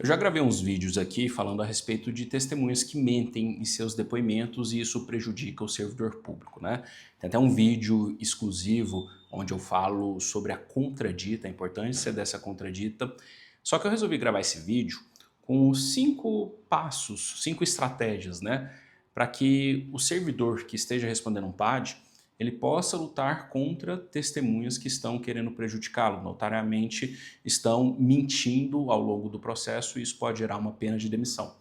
Eu já gravei uns vídeos aqui falando a respeito de testemunhas que mentem em seus depoimentos e isso prejudica o servidor público, né? Tem até um vídeo exclusivo onde eu falo sobre a contradita, a importância dessa contradita. Só que eu resolvi gravar esse vídeo com 5 passos, 5 estratégias, né? Para que o servidor que esteja respondendo um PAD ele possa lutar contra testemunhas que estão querendo prejudicá-lo, notariamente estão mentindo ao longo do processo e isso pode gerar uma pena de demissão.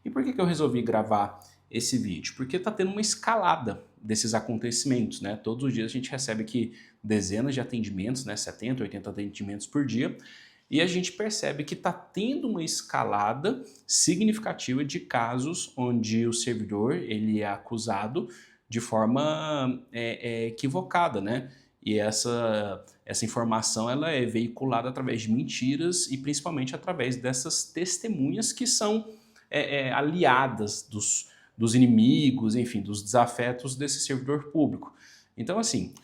E por que eu resolvi gravar esse vídeo? Porque está tendo uma escalada desses acontecimentos, né? Todos os dias a gente recebe aqui dezenas de atendimentos, né? 70, 80 atendimentos por dia, e a gente percebe que está tendo uma escalada significativa de casos onde o servidor ele é acusado de forma equivocada, né? E essa informação ela é veiculada através de mentiras e principalmente através dessas testemunhas que são aliadas dos inimigos, enfim, dos desafetos desse servidor público. Então, assim,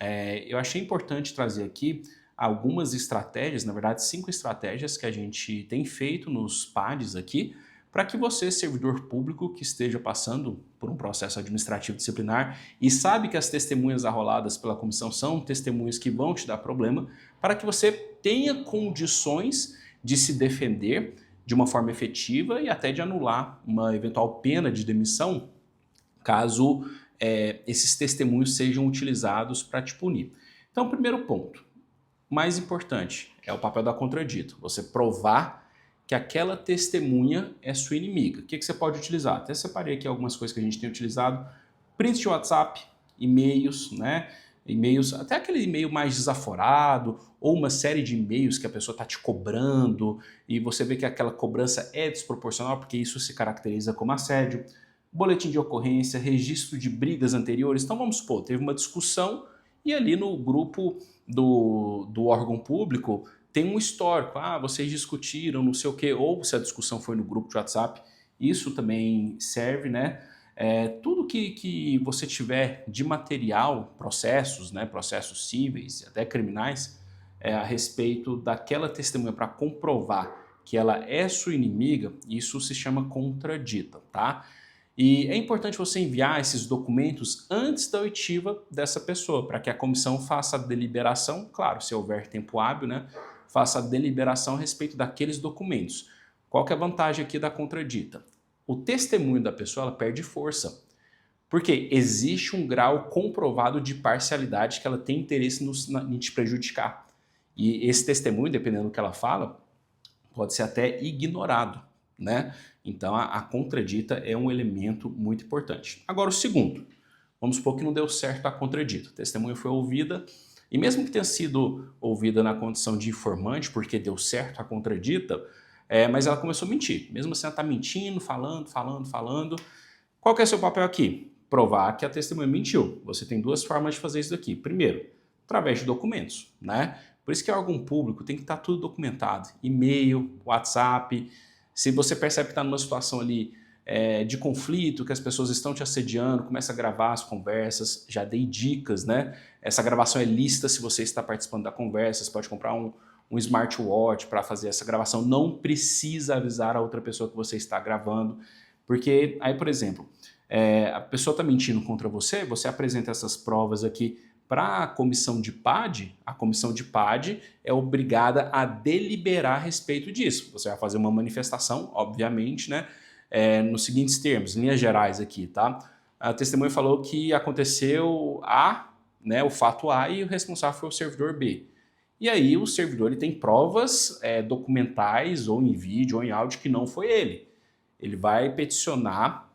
eu achei importante trazer aqui algumas estratégias, na verdade 5 estratégias que a gente tem feito nos PADs aqui, para que você, servidor público que esteja passando por um processo administrativo disciplinar e sabe que as testemunhas arroladas pela comissão são testemunhas que vão te dar problema, para que você tenha condições de se defender de uma forma efetiva e até de anular uma eventual pena de demissão, caso esses testemunhos sejam utilizados para te punir. Então, primeiro ponto, mais importante, é o papel da contradito. Você provar que aquela testemunha é sua inimiga. O que você pode utilizar? Até separei aqui algumas coisas que a gente tem utilizado. Print de WhatsApp, e-mails, né? E-mails, até aquele e-mail mais desaforado, ou uma série de e-mails que a pessoa está te cobrando e você vê que aquela cobrança é desproporcional, porque isso se caracteriza como assédio. Boletim de ocorrência, registro de brigas anteriores. Então vamos supor, teve uma discussão e ali no grupo do órgão público tem um histórico, vocês discutiram, não sei o quê, ou se a discussão foi no grupo de WhatsApp, isso também serve, né? Tudo que você tiver de material, processos, né, processos cíveis, até criminais, a respeito daquela testemunha para comprovar que ela é sua inimiga, isso se chama contradita, tá? E é importante você enviar esses documentos antes da oitiva dessa pessoa, para que a comissão faça a deliberação, claro, se houver tempo hábil, né? Faça a deliberação a respeito daqueles documentos. Qual que é a vantagem aqui da contradita? O testemunho da pessoa ela perde força, porque existe um grau comprovado de parcialidade que ela tem interesse em te prejudicar. E esse testemunho, dependendo do que ela fala, pode ser até ignorado, né? Então a contradita é um elemento muito importante. Agora o segundo, vamos supor que não deu certo a contradita, a testemunha foi ouvida e mesmo que tenha sido ouvida na condição de informante porque deu certo a contradita, mas ela começou a mentir, mesmo assim ela está mentindo, falando. Qual que é o seu papel aqui? Provar que a testemunha mentiu. Você tem 2 formas de fazer isso daqui. Primeiro, através de documentos, né? Por isso que o órgão público tem que estar tudo documentado. E-mail, WhatsApp. Se você percebe que está numa situação ali de conflito, que as pessoas estão te assediando, começa a gravar as conversas, já dei dicas, né? Essa gravação é lícita se você está participando da conversa, você pode comprar um smartwatch para fazer essa gravação, não precisa avisar a outra pessoa que você está gravando, porque aí, por exemplo, a pessoa está mentindo contra você, você apresenta essas provas aqui para a comissão de PAD, a comissão de PAD é obrigada a deliberar a respeito disso. Você vai fazer uma manifestação, obviamente, né, nos seguintes termos, linhas gerais aqui, tá? A testemunha falou que aconteceu A, né, o fato A, e o responsável foi o servidor B. E aí o servidor ele tem provas documentais, ou em vídeo, ou em áudio, que não foi ele. Ele vai peticionar,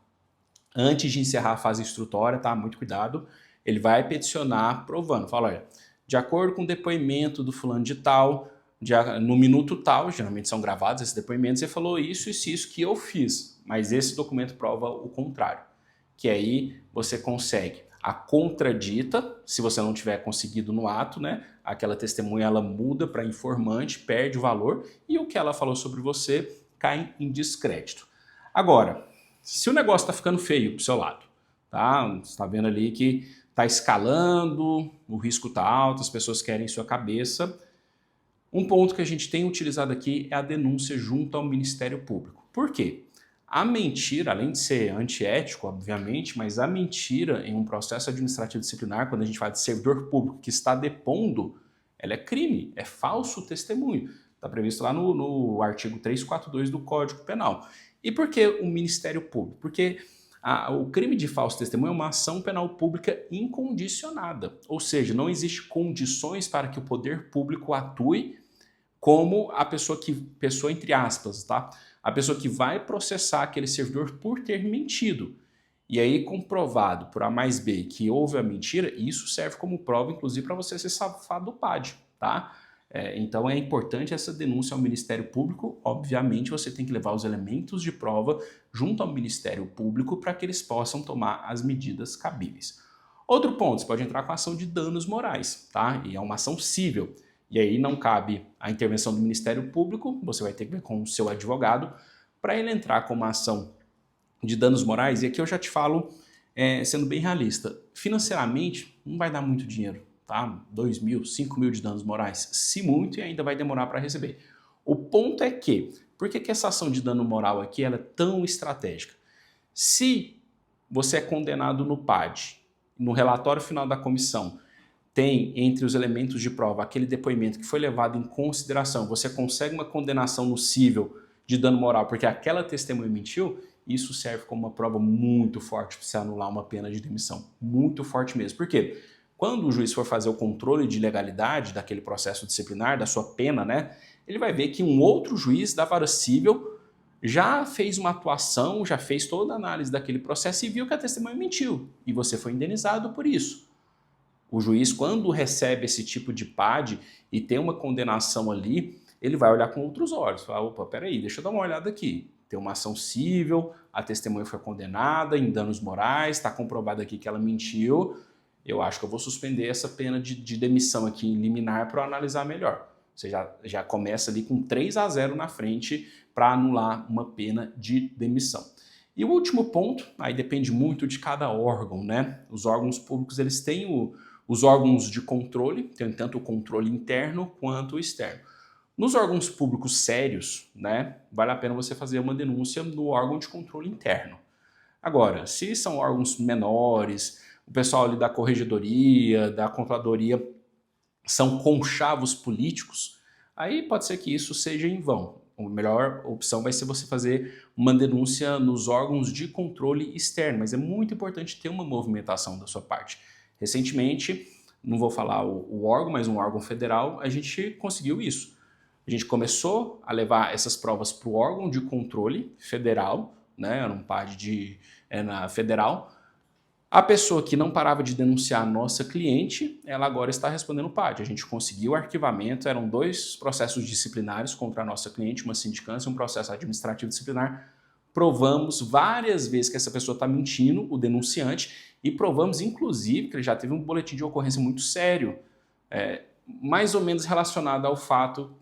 antes de encerrar a fase instrutória, tá? Muito cuidado. Ele vai peticionar provando, fala, olha, de acordo com o depoimento do fulano de tal, no minuto tal, geralmente são gravados esses depoimentos, ele falou isso que eu fiz, mas esse documento prova o contrário. Que aí você consegue a contradita, se você não tiver conseguido no ato, né? Aquela testemunha ela muda para informante, perde o valor e o que ela falou sobre você cai em descrédito. Agora, se o negócio está ficando feio pro seu lado, tá? Você está vendo ali que está escalando, o risco está alto, as pessoas querem sua cabeça. Um ponto que a gente tem utilizado aqui é a denúncia junto ao Ministério Público. Por quê? A mentira, além de ser antiético, obviamente, mas a mentira em um processo administrativo disciplinar, quando a gente fala de servidor público que está depondo, ela é crime, é falso testemunho. Está previsto lá no artigo 342 do Código Penal. E por que o Ministério Público? Porque o crime de falso testemunho é uma ação penal pública incondicionada, ou seja, não existe condições para que o poder público atue como a pessoa entre aspas, tá? A pessoa que vai processar aquele servidor por ter mentido. E aí, comprovado por A mais B que houve a mentira, isso serve como prova, inclusive, para você ser safado do PAD, tá? Então é importante essa denúncia ao Ministério Público. Obviamente, você tem que levar os elementos de prova junto ao Ministério Público para que eles possam tomar as medidas cabíveis. Outro ponto, você pode entrar com ação de danos morais, tá? E é uma ação cível. E aí não cabe a intervenção do Ministério Público, você vai ter que ver com o seu advogado para ele entrar com uma ação de danos morais. E aqui eu já te falo, sendo bem realista, financeiramente não vai dar muito dinheiro, tá? 2 mil, 5 mil de danos morais, se muito, e ainda vai demorar para receber. O ponto é que, por que essa ação de dano moral aqui ela é tão estratégica? Se você é condenado no PAD, no relatório final da comissão, tem entre os elementos de prova aquele depoimento que foi levado em consideração, você consegue uma condenação no cível de dano moral porque aquela testemunha mentiu, isso serve como uma prova muito forte para você anular uma pena de demissão. Muito forte mesmo. Por quê? Quando o juiz for fazer o controle de legalidade daquele processo disciplinar, da sua pena, né, ele vai ver que um outro juiz da vara cível já fez uma atuação, já fez toda a análise daquele processo e viu que a testemunha mentiu. E você foi indenizado por isso. O juiz, quando recebe esse tipo de PAD e tem uma condenação ali, ele vai olhar com outros olhos. Falar, opa, peraí, deixa eu dar uma olhada aqui. Tem uma ação cível, a testemunha foi condenada em danos morais, está comprovado aqui que ela mentiu. Eu acho que eu vou suspender essa pena de demissão aqui em liminar para analisar melhor. Você já começa ali com 3-0 na frente para anular uma pena de demissão. E o último ponto, aí depende muito de cada órgão, né? Os órgãos públicos, eles têm os órgãos de controle, tem tanto o controle interno quanto o externo. Nos órgãos públicos sérios, né, vale a pena você fazer uma denúncia no órgão de controle interno. Agora, se são órgãos menores, o pessoal ali da corregedoria, da controladoria, são conchavos políticos, aí pode ser que isso seja em vão. A melhor opção vai ser você fazer uma denúncia nos órgãos de controle externo, mas é muito importante ter uma movimentação da sua parte. Recentemente, não vou falar o órgão, mas um órgão federal, a gente conseguiu isso. A gente começou a levar essas provas para o órgão de controle federal, né, era um PAD na federal. A pessoa que não parava de denunciar a nossa cliente, ela agora está respondendo o PAD. A gente conseguiu o arquivamento, eram 2 processos disciplinares contra a nossa cliente, uma sindicância e um processo administrativo disciplinar. Provamos várias vezes que essa pessoa está mentindo, o denunciante, e provamos, inclusive, que ele já teve um boletim de ocorrência muito sério, mais ou menos relacionado ao fato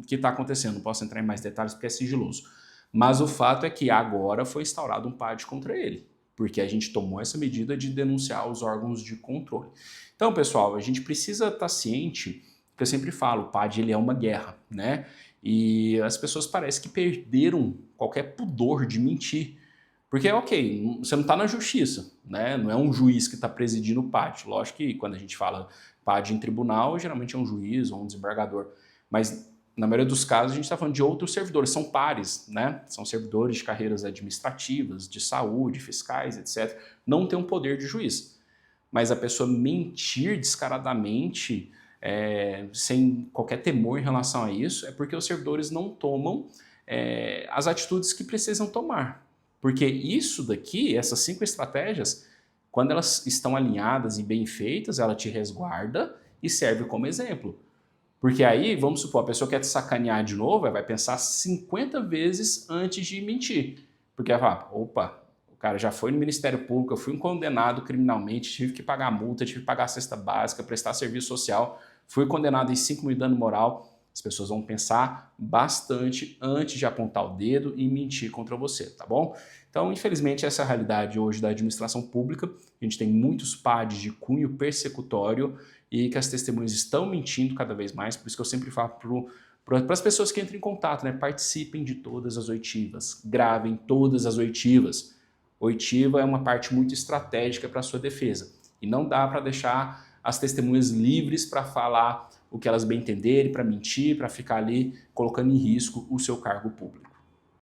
que está acontecendo. Não posso entrar em mais detalhes porque é sigiloso. Mas o fato é que agora foi instaurado um PAD contra ele, porque a gente tomou essa medida de denunciar os órgãos de controle. Então, pessoal, a gente precisa estar ciente, que eu sempre falo, o PAD ele é uma guerra, né? E as pessoas parecem que perderam qualquer pudor de mentir. Porque, ok, você não está na justiça, né? Não é um juiz que está presidindo o PAD. Lógico que quando a gente fala PAD em tribunal, geralmente é um juiz ou um desembargador. Mas na maioria dos casos a gente está falando de outros servidores, são pares, né? São servidores de carreiras administrativas, de saúde, fiscais, etc. Não tem um poder de juiz. Mas a pessoa mentir descaradamente, sem qualquer temor em relação a isso, é porque os servidores não tomam as atitudes que precisam tomar. Porque isso daqui, essas 5 estratégias, quando elas estão alinhadas e bem feitas, ela te resguarda e serve como exemplo. Porque aí, vamos supor, a pessoa quer te sacanear de novo, ela vai pensar 50 vezes antes de mentir. Porque ela fala, opa, o cara já foi no Ministério Público, eu fui condenado criminalmente, tive que pagar multa, tive que pagar a cesta básica, prestar serviço social, fui condenado em 5 mil de dano moral. As pessoas vão pensar bastante antes de apontar o dedo e mentir contra você, tá bom? Então, infelizmente, essa é a realidade hoje da administração pública. A gente tem muitos PADs de cunho persecutório e que as testemunhas estão mentindo cada vez mais, por isso que eu sempre falo para as pessoas que entram em contato, né? Participem de todas as oitivas, gravem todas as oitivas. Oitiva é uma parte muito estratégica para a sua defesa e não dá para deixar as testemunhas livres para falar o que elas bem entenderem, para mentir, para ficar ali colocando em risco o seu cargo público.